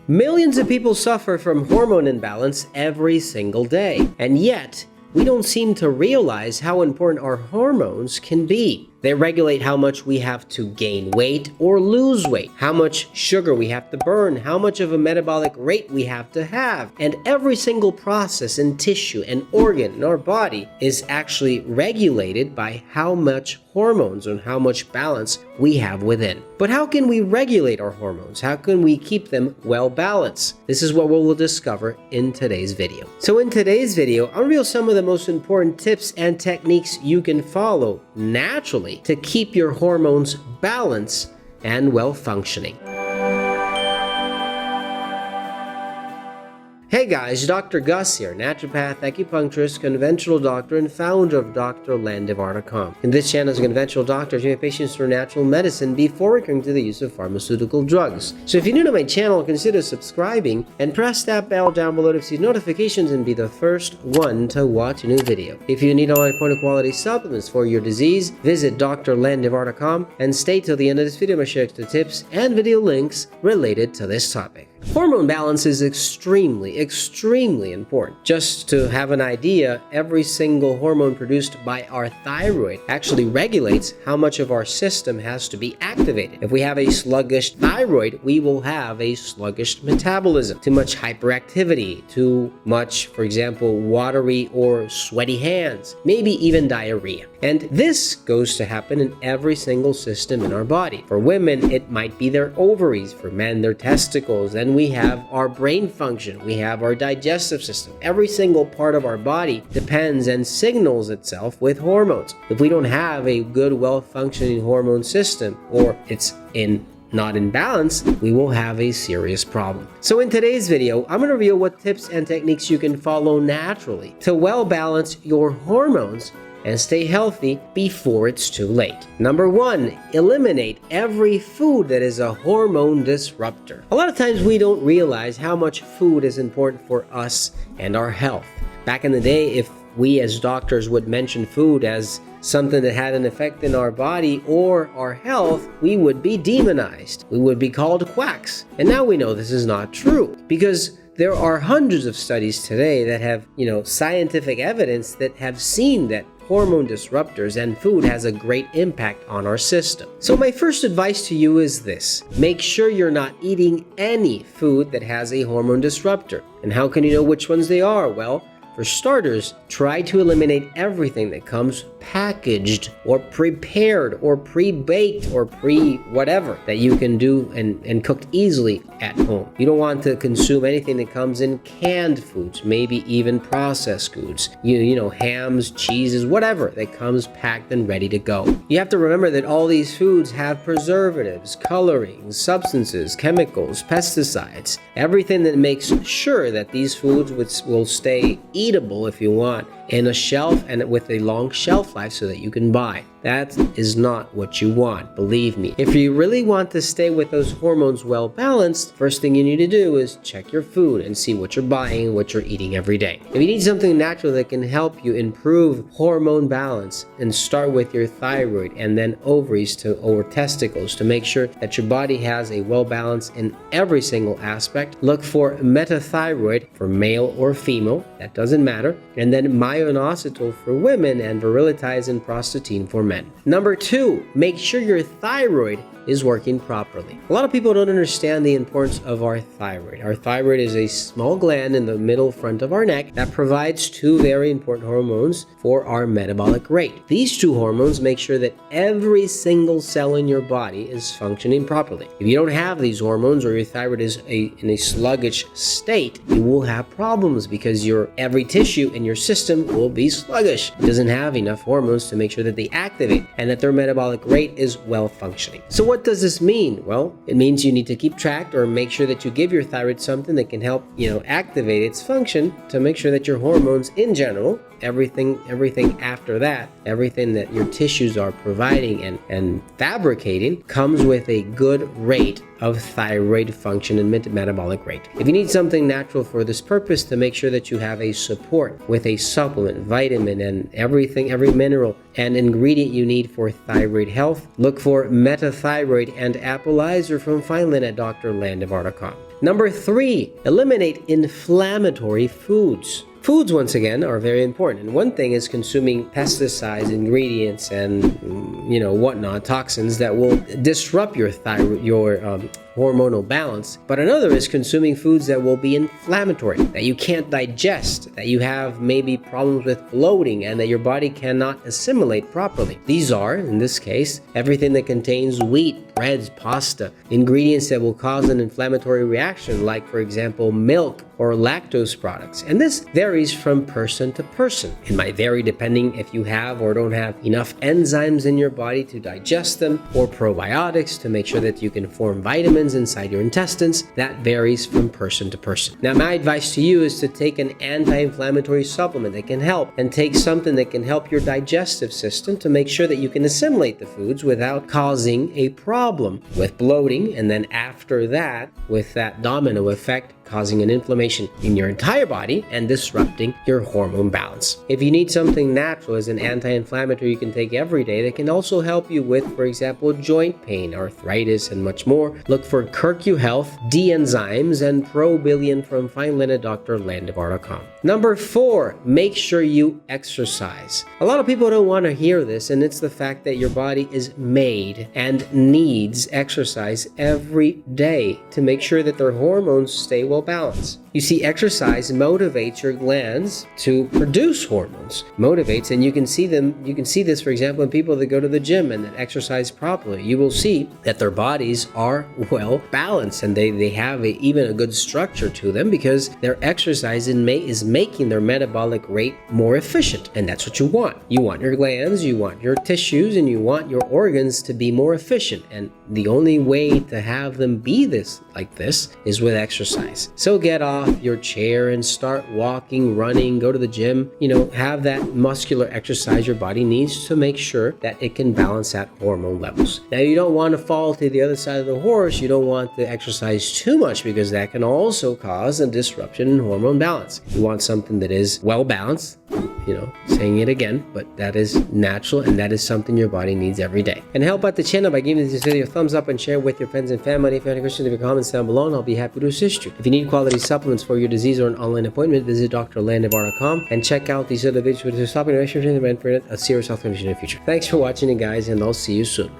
Millions of people suffer from hormone imbalance every single day, and yet we don't seem to realize how important our hormones can be. They regulate how much we have to gain weight or lose weight, how much sugar we have to burn, how much of a metabolic rate we have to have. And every single process and tissue and organ in our body is actually regulated by how much hormones and how much balance we have within. But how can we regulate our hormones? How can we keep them well balanced? This is what we will discover in today's video. So in today's video, I'll reveal some of the most important tips and techniques you can follow naturally to keep your hormones balanced and well functioning. Hey guys, Dr. Gus here, naturopath, acupuncturist, conventional doctor, and founder of drlandivar.com. In this channel, as a conventional doctor, I treat patients through natural medicine before recurring to the use of pharmaceutical drugs. So if you're new to my channel, consider subscribing and press that bell down below to receive notifications and be the first one to watch a new video. If you need online point quality supplements for your disease, visit drlandivar.com and stay till the end of this video. I'm going to share extra tips and video links related to this topic. Hormone balance is extremely important. Just to have an idea, every single hormone produced by our thyroid actually regulates how much of our system has to be activated. If we have a sluggish thyroid, we will have a sluggish metabolism, too much hyperactivity, too much, for example, watery or sweaty hands, maybe even diarrhea. And this goes to happen in every single system in our body. For women, it might be their ovaries. For men, their testicles. And we have our brain function. We have our digestive system. Every single part of our body depends and signals itself with hormones. If we don't have a good, well-functioning hormone system, or it's not in balance, we will have a serious problem. So in today's video, I'm going to reveal what tips and techniques you can follow naturally to well balance your hormones and stay healthy before it's too late. Number 1, eliminate every food that is a hormone disruptor. A lot of times we don't realize how much food is important for us and our health. Back in the day, if we as doctors would mention food as something that had an effect in our body or our health, we would be demonized. We would be called quacks. And now we know this is not true, because there are hundreds of studies today that have, scientific evidence that have seen that hormone disruptors and food has a great impact on our system. So my first advice to you is this: make sure you're not eating any food that has a hormone disruptor. And how can you know which ones they are? Well, for starters, try to eliminate everything that comes packaged or prepared or pre-baked or whatever that you can do and cooked easily at home. You don't want to consume anything that comes in canned foods, maybe even processed foods, hams, cheeses, whatever that comes packed and ready to go. You have to remember that all these foods have preservatives, colorings, substances, chemicals, pesticides, everything that makes sure that these foods will stay eatable, if you want, in a shelf and with a long shelf life so that you can buy. That is not what you want, believe me. If you really want to stay with those hormones well balanced, first thing you need to do is check your food and see what you're buying and what you're eating every day. If you need something natural that can help you improve hormone balance, and start with your thyroid and then ovaries or testicles to make sure that your body has a well balance in every single aspect, look for metathyroid for male or female, that doesn't matter, and then myo-inositol for women and virilitize and prostatine for men. Number 2, make sure your thyroid is working properly. A lot of people don't understand the importance of our thyroid. Our thyroid is a small gland in the middle front of our neck that provides 2 very important hormones for our metabolic rate. These 2 hormones make sure that every single cell in your body is functioning properly. If you don't have these hormones, or your thyroid is in a sluggish state, you will have problems because every tissue in your system will be sluggish. It doesn't have enough hormones to make sure that they activate and that their metabolic rate is well functioning. So what does this mean? Well, it means you need to keep track or make sure that you give your thyroid something that can help, activate its function to make sure that your hormones in general, everything after that, everything that your tissues are providing and fabricating comes with a good rate of thyroid function and metabolic rate. If you need something natural for this purpose, to make sure that you have a support with a supplement, vitamin, and every mineral and ingredient you need for thyroid health, look for metathyroid and apple from Fineland at drlandivar.com. Number 3, eliminate inflammatory foods. Foods, once again, are very important. And one thing is consuming pesticides, ingredients, and whatnot, toxins that will disrupt your hormonal balance. But another is consuming foods that will be inflammatory, that you can't digest, that you have maybe problems with bloating, and that your body cannot assimilate properly. These are, in this case, everything that contains wheat, breads, pasta, ingredients that will cause an inflammatory reaction, like, for example, milk or lactose products. And this varies from person to person. It might vary depending if you have or don't have enough enzymes in your body to digest them, or probiotics to make sure that you can form vitamins inside your intestines. That varies from person to person. Now, my advice to you is to take an anti-inflammatory supplement that can help, and take something that can help your digestive system to make sure that you can assimilate the foods without causing a problem with bloating, and then after that, with that domino effect, causing an inflammation in your entire body and disrupting your hormone balance. If you need something natural as an anti-inflammatory you can take every day that can also help you with, for example, joint pain, arthritis, and much more, look for Kirku Health, D-Enzymes, and Pro-Billion from finally at drlandivar.com. Number 4, make sure you exercise. A lot of people don't want to hear this, and it's the fact that your body is made and needs exercise every day to make sure that their hormones stay well balanced. You see, exercise motivates your glands to produce hormones. Motivates, and you can see this, for example, in people that go to the gym and that exercise properly. You will see that their bodies are well balanced, and they have even a good structure to them, because their exercise is making their metabolic rate more efficient. And that's what you want. You want your glands, you want your tissues, and you want your organs to be more efficient. And the only way to have them be like this is with exercise. So get off your chair and start walking, running, go to the gym, have that muscular exercise your body needs to make sure that it can balance out hormone levels. Now, you don't want to fall to the other side of the horse. You don't want to exercise too much, because that can also cause a disruption in hormone balance. You want something that is well balanced, saying it again, but that is natural, and that is something your body needs every day. And help out the channel by giving this video a thumbs up and share with your friends and family. If you have any questions, leave your comments down below, and I'll be happy to assist you. If you need quality supplements for your disease or an online appointment, visit drlandivar.com and check out these other videos with your stopping and a serious health condition in the future. Thanks for watching, guys, and I'll see you soon.